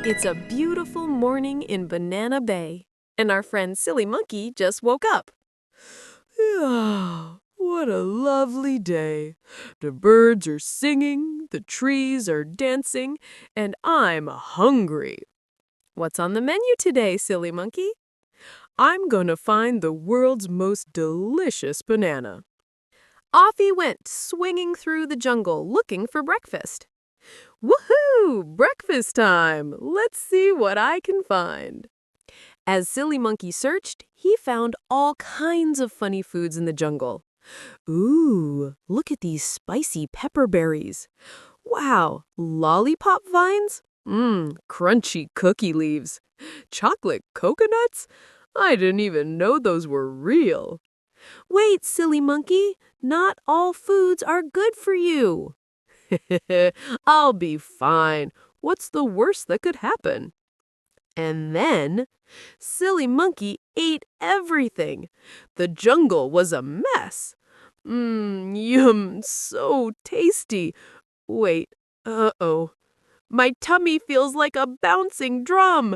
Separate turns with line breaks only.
It's a beautiful morning in Banana Bay, and our friend Silly Monkey just woke up.
Ah, what a lovely day. The birds are singing, the trees are dancing, and I'm hungry.
What's on the menu today, Silly Monkey?
I'm gonna find the world's most delicious banana.
Off he went, swinging through the jungle, looking for breakfast.
Woohoo! Breakfast time! Let's see what I can find.
As Silly Monkey searched, he found all kinds of funny foods in the jungle. Ooh, look at these spicy pepper berries. Wow, lollipop vines?
Crunchy cookie leaves. Chocolate coconuts? I didn't even know those were real.
Wait, Silly Monkey, not all foods are good for you.
I'll be fine. What's the worst that could happen?
And then, Silly Monkey ate everything.
The jungle was a mess. Yum, so tasty. Wait, uh-oh. My tummy feels like a bouncing drum.